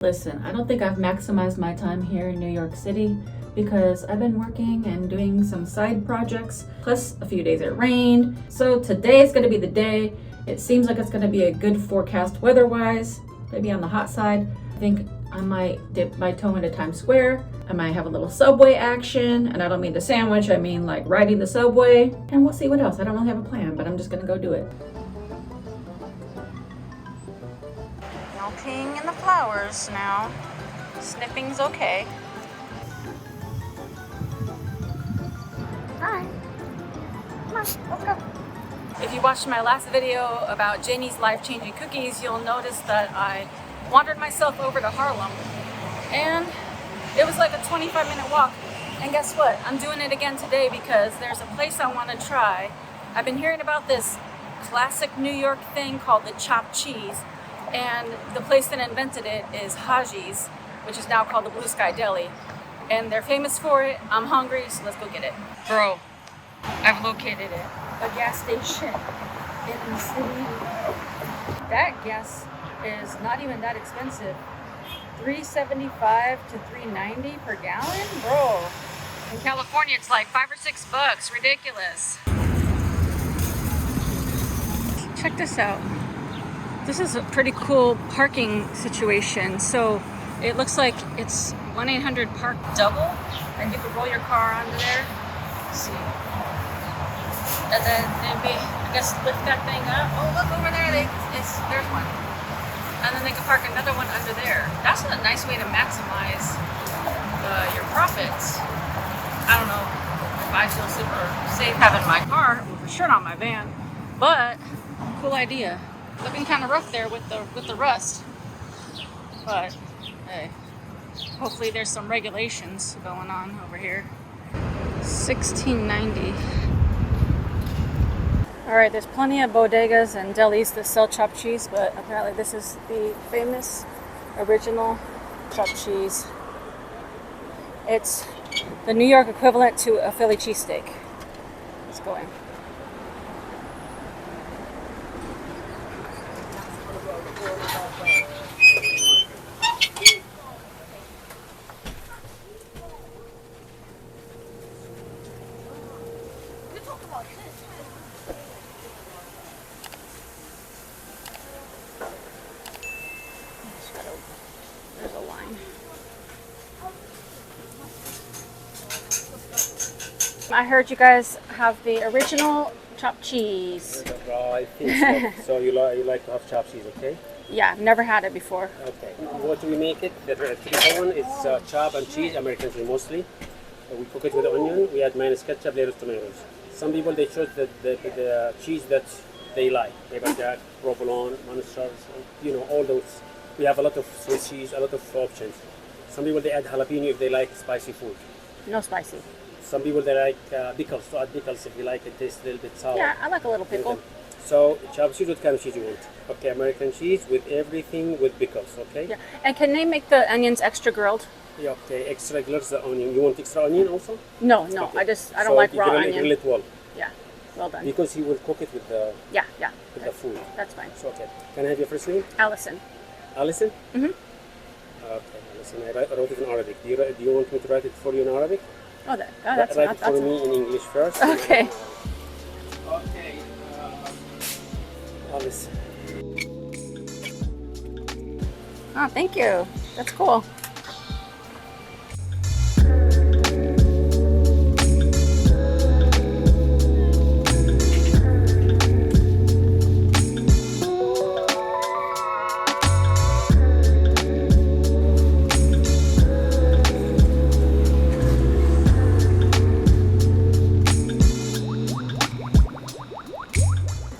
Listen, I don't think I've maximized my time here in New York City because I've been working and doing some side projects, plus a few days it rained. So today's gonna be the day. It seems like it's gonna be a good forecast weather-wise, maybe on the hot side. I think I might dip my toe into Times Square. I might have a little subway action, and I don't mean the sandwich, I mean like riding the subway. And we'll see what else. I don't really have a plan, but I'm just gonna go do it. Melting in the flowers now. Sniffing's okay. Hi. Come on, let's go. If you watched my last video about Janie's life-changing cookies, you'll notice that I wandered myself over to Harlem. And it was like a 25-minute walk. And guess what? I'm doing it again today because there's a place I want to try. I've been hearing about this classic New York thing called the chopped cheese. And the place that invented it is Haji's, which is now called the Blue Sky Deli. And they're famous for it. I'm hungry, so let's go get it. Bro, I've located it. A gas station in the city. That gas is not even that expensive. $3.75 to $3.90 per gallon? Bro, in California it's like $5 or $6. Ridiculous. Check this out. This is a pretty cool parking situation. So it looks like it's 1-800-PARK double, and you can roll your car under there. Let's see. And then maybe, I guess, lift that thing up. Oh, look over there. There's one. And then they can park another one under there. That's a nice way to maximize your profits. I don't know if I feel super safe having my car, well, for sure not my van, but cool idea. Looking kind of rough there with the rust, but hey, hopefully there's some regulations going on over here. $16.90. All right, there's plenty of bodegas and delis that sell chopped cheese, but apparently this is the famous original chopped cheese. It's the New York equivalent to a Philly cheesesteak. Let's go in. There's a line. I heard you guys have the original chopped cheese. I think so. So you like to have chopped cheese, okay? Yeah, I've never had it before. Okay. What do we make it? The typical one is chop and cheese, Americans mostly. We cook it with onion. We add mayonnaise, ketchup, lettuce, tomatoes. Some people they choose the cheese that they like. Maybe Jack, provolone, Munster, all those. We have a lot of Swiss cheese, a lot of options. Some people they add jalapeno if they like spicy food. No spicy. Some people they like pickles. So add pickles if you like it tastes a little bit sour. Yeah, I like a little pickle. So chopped cheese, what kind of cheese you want? Okay, American cheese with everything with pickles, okay? Yeah, and can they make the onions extra grilled? Yeah, okay, extra grilled the onion. You want extra onion also? No, Okay. I don't like raw onion. Grill it well. Yeah, well done. Because he will cook it with the the food. That's fine. So okay. Can I have your first name? Allison. Allison? Mm-hmm. Okay, Allison. I wrote it in Arabic. Do you want me to write it for you in Arabic? That's write it for me in English first. Okay. Okay. Allison. Oh, thank you. That's cool.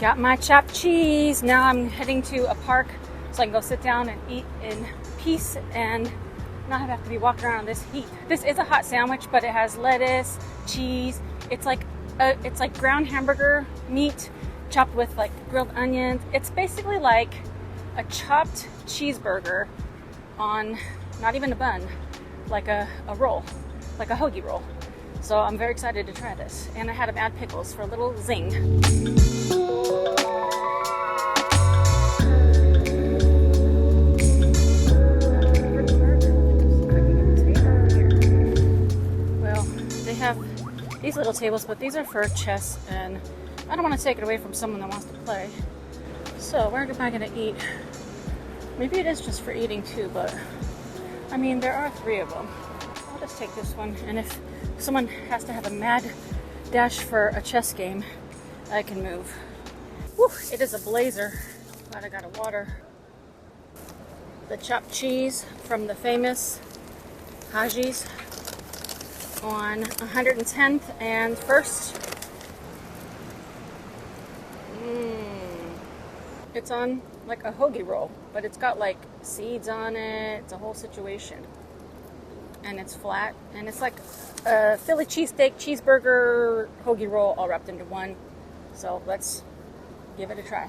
Got my chopped cheese. Now I'm heading to a park so I can go sit down and eat in peace and not have to be walking around in this heat. This is a hot sandwich, but it has lettuce, cheese. It's like ground hamburger meat chopped with like grilled onions. It's basically like a chopped cheeseburger on not even a bun, like a roll, like a hoagie roll. So I'm very excited to try this. And I had them add pickles for a little zing. these little tables, but these are for chess, and I don't want to take it away from someone that wants to play. So where am I going to eat? Maybe it is just for eating too, but I mean, there are 3 of them. I'll just take this one, and if someone has to have a mad dash for a chess game, I can move. Woo, it is a blazer. Glad I got a water. The chopped cheese from the famous Haji's on 110th and 1st. It's on like a hoagie roll, but it's got like seeds on it. It's a whole situation. And it's flat, and it's like a Philly cheesesteak, cheeseburger, hoagie roll all wrapped into one. So let's give it a try.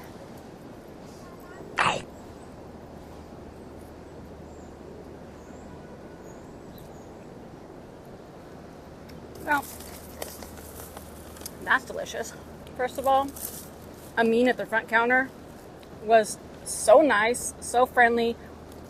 Well, that's delicious. First of all, Amin at the front counter was so nice, so friendly,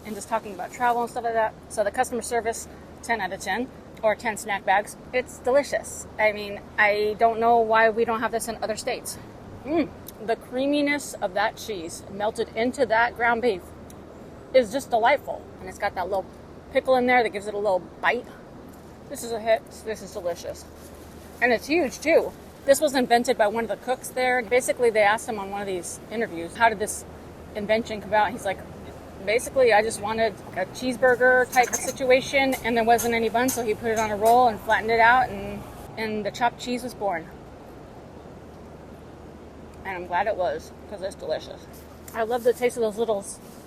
and just talking about travel and stuff like that. So the customer service, 10 out of 10, or 10 snack bags. It's delicious. I mean, I don't know why we don't have this in other states. The creaminess of that cheese melted into that ground beef is just delightful. And it's got that little pickle in there that gives it a little bite. This is a hit. This is delicious. And it's huge too. This was invented by one of the cooks there. Basically, they asked him on one of these interviews, how did this invention come about? He's like, basically, I just wanted a cheeseburger type of situation, and there wasn't any bun, so he put it on a roll and flattened it out, and the chopped cheese was born. And I'm glad it was, because it's delicious. I love the taste of those little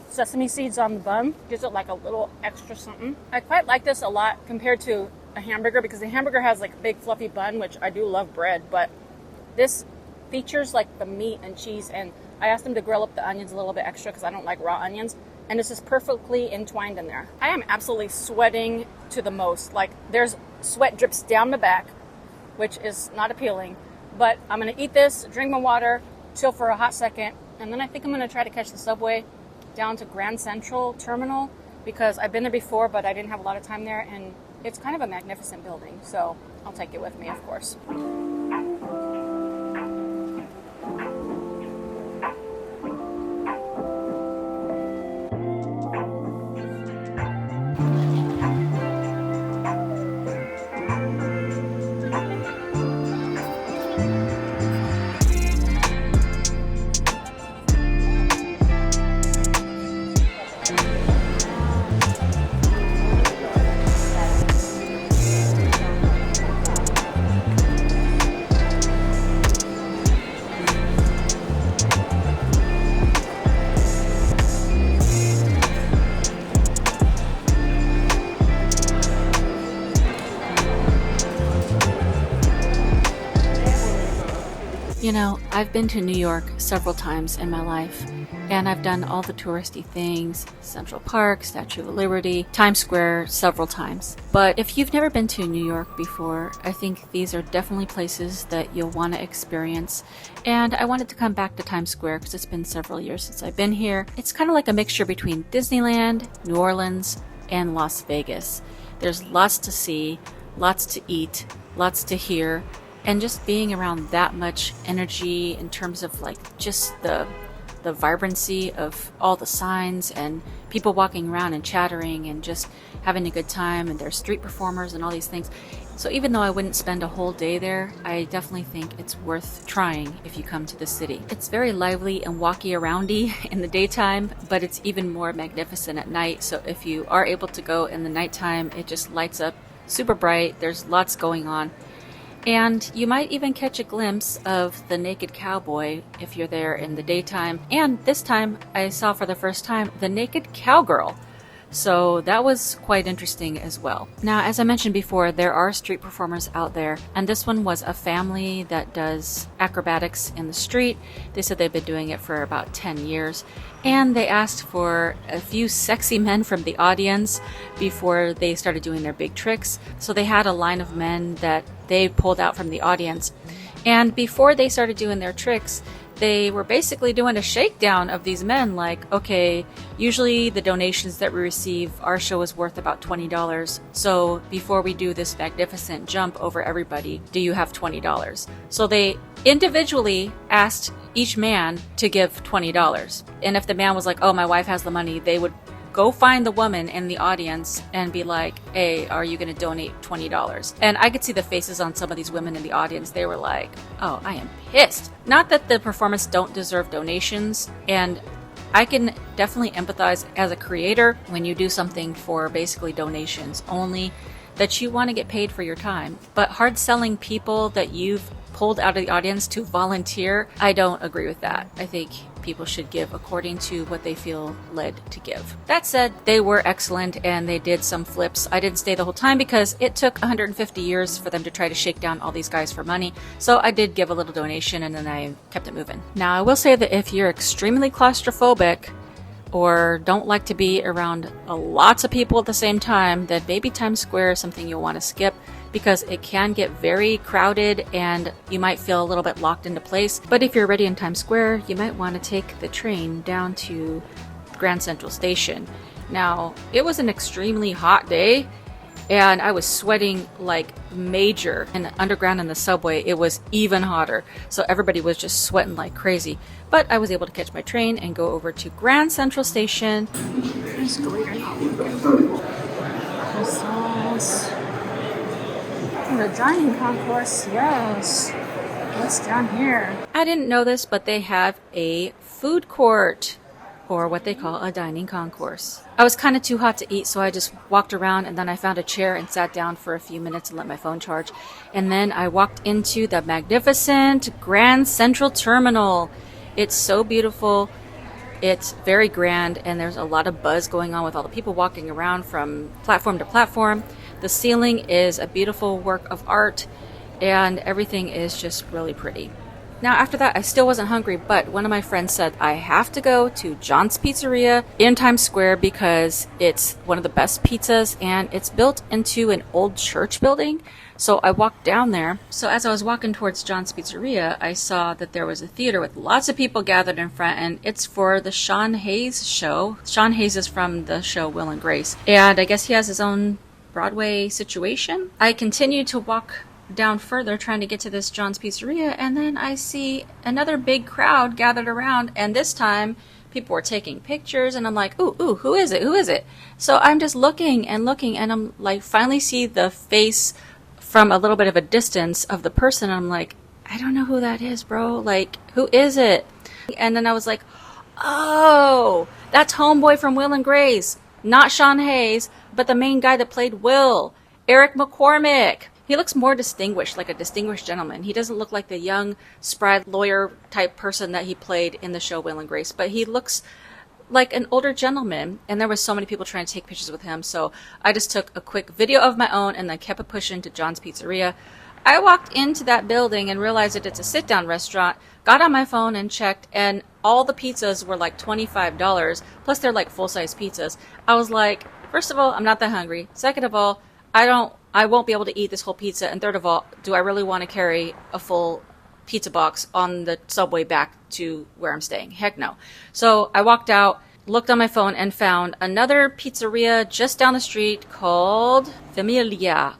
sesame seeds on the bun. Gives it like a little extra something. I quite like this a lot compared to a hamburger, because the hamburger has like a big fluffy bun, which I do love bread, but this features like the meat and cheese, and I asked them to grill up the onions a little bit extra because I don't like raw onions, and this is perfectly entwined in there. I am absolutely sweating to the most. Like, there's sweat drips down the back, which is not appealing, but I'm gonna eat this, drink my water, chill for a hot second, and then I think I'm gonna try to catch the subway down to Grand Central Terminal, because I've been there before, but I didn't have a lot of time there, and it's kind of a magnificent building, so I'll take it with me, of course. You know, I've been to New York several times in my life, and I've done all the touristy things, Central Park, Statue of Liberty, Times Square several times. But if you've never been to New York before, I think these are definitely places that you'll want to experience. And I wanted to come back to Times Square because it's been several years since I've been here. It's kind of like a mixture between Disneyland, New Orleans, and Las Vegas. There's lots to see, lots to eat, lots to hear. And just being around that much energy in terms of like just the vibrancy of all the signs and people walking around and chattering and just having a good time, and there's street performers and all these things. So even though I wouldn't spend a whole day there, I definitely think it's worth trying if you come to the city. It's very lively and walky-aroundy in the daytime, but it's even more magnificent at night. So if you are able to go in the nighttime, it just lights up super bright. There's lots going on. And you might even catch a glimpse of the naked cowboy if you're there in the daytime. And this time I saw for the first time the naked cowgirl. So that was quite interesting as well. Now, as I mentioned before, there are street performers out there, and this one was a family that does acrobatics in the street. They said they've been doing it for about 10 years, and they asked for a few sexy men from the audience before they started doing their big tricks. So they had a line of men that they pulled out from the audience, and before they started doing their tricks, they were basically doing a shakedown of these men. Like, okay, usually the donations that we receive, our show is worth about $20. So before we do this magnificent jump over everybody, do you have $20? So they individually asked each man to give $20. And if the man was like, oh, my wife has the money, they would go find the woman in the audience and be like, hey, are you going to donate $20? And I could see the faces on some of these women in the audience. They were like, oh, I am pissed. Not that the performers don't deserve donations, and I can definitely empathize as a creator when you do something for basically donations, only that you want to get paid for your time. But hard selling people that you've pulled out of the audience to volunteer, I don't agree with that. I think people should give according to what they feel led to give. That said, they were excellent and they did some flips. I didn't stay the whole time because it took 150 years for them to try to shake down all these guys for money. So I did give a little donation and then I kept it moving. Now I will say that if you're extremely claustrophobic or don't like to be around lots of people at the same time, then maybe Times Square is something you'll want to skip, because it can get very crowded and you might feel a little bit locked into place. But if you're already in Times Square, you might want to take the train down to Grand Central Station. Now, it was an extremely hot day and I was sweating like major. And underground in the subway, it was even hotter. So everybody was just sweating like crazy. But I was able to catch my train and go over to Grand Central Station. The dining concourse, yes. What's down here? I didn't know this, but they have a food court, or what they call a dining concourse. I was kind of too hot to eat, so I just walked around and then I found a chair and sat down for a few minutes and let my phone charge. And then I walked into the magnificent Grand Central Terminal. It's so beautiful. It's very grand, and there's a lot of buzz going on with all the people walking around from platform to platform. The ceiling is a beautiful work of art, and everything is just really pretty. Now, after that, I still wasn't hungry, but one of my friends said I have to go to John's Pizzeria in Times Square because it's one of the best pizzas, and it's built into an old church building. So I walked down there. So as I was walking towards John's Pizzeria, I saw that there was a theater with lots of people gathered in front, and it's for the Sean Hayes show. Sean Hayes is from the show Will and Grace, and I guess he has his own Broadway situation. I continued to walk down further trying to get to this John's Pizzeria, and then I see another big crowd gathered around, and this time people were taking pictures, and I'm like, ooh, who is it? So I'm just looking, and I'm like, finally see the face from a little bit of a distance of the person. I'm like, I don't know who that is, bro. Like, who is it? And then I was like, oh, that's homeboy from Will and Grace. Not Sean Hayes, but the main guy that played Will, Eric McCormick. He looks more distinguished, like a distinguished gentleman. He doesn't look like the young, spry lawyer type person that he played in the show Will and Grace, but he looks like an older gentleman, and there were so many people trying to take pictures with him, so I just took a quick video of my own and then kept it pushing to John's Pizzeria. I walked into that building and realized that it's a sit-down restaurant, got on my phone and checked, and all the pizzas were like $25, plus they're like full-size pizzas. I was like, first of all, I'm not that hungry. Second of all, I won't be able to eat this whole pizza, and third of all, do I really want to carry a full pizza box on the subway back to where I'm staying? Heck no. So I walked out, looked on my phone, and found another pizzeria just down the street called Famiglia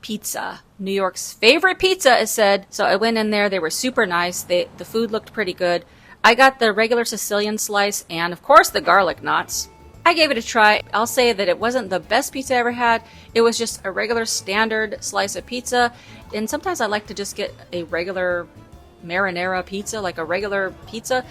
Pizza. New York's favorite pizza, it said. So I went in there. They were super nice. The food looked pretty good. I got the regular Sicilian slice and, of course, the garlic knots. I gave it a try. I'll say that it wasn't the best pizza I ever had. It was just a regular standard slice of pizza. And sometimes I like to just get a regular marinara pizza, like a regular pizza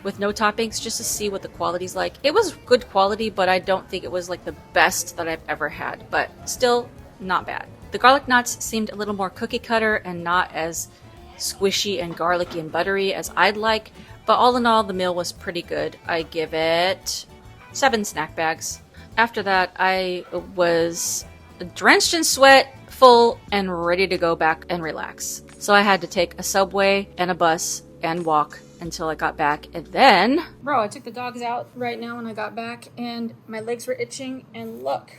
with no toppings, just to see what the quality's like. It was good quality, but I don't think it was like the best that I've ever had, but still not bad. The garlic knots seemed a little more cookie cutter and not as squishy and garlicky and buttery as I'd like, but all in all, the meal was pretty good. I give it 7 snack bags. After that, I was drenched in sweat, full, and ready to go back and relax. So I had to take a subway and a bus and walk until I got back. And then, bro, I took the dogs out right now when I got back, and my legs were itching, and look.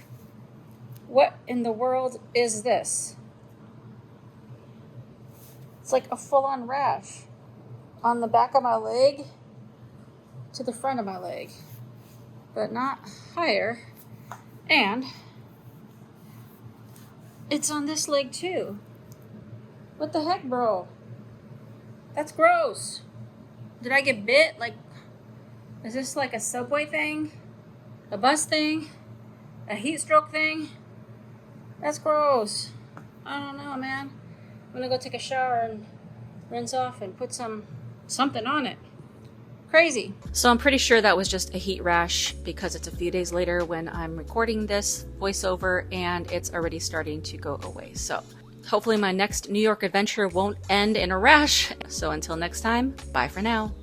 What in the world is this? It's like a full-on rash on the back of my leg to the front of my leg, but not higher. And it's on this leg too. What the heck, bro? That's gross. Did I get bit? Like, is this like a subway thing? A bus thing? A heat stroke thing? That's gross. I don't know, man. I'm gonna go take a shower and rinse off and put something on it. Crazy. So I'm pretty sure that was just a heat rash because it's a few days later when I'm recording this voiceover and it's already starting to go away. So hopefully my next New York adventure won't end in a rash. So until next time, bye for now.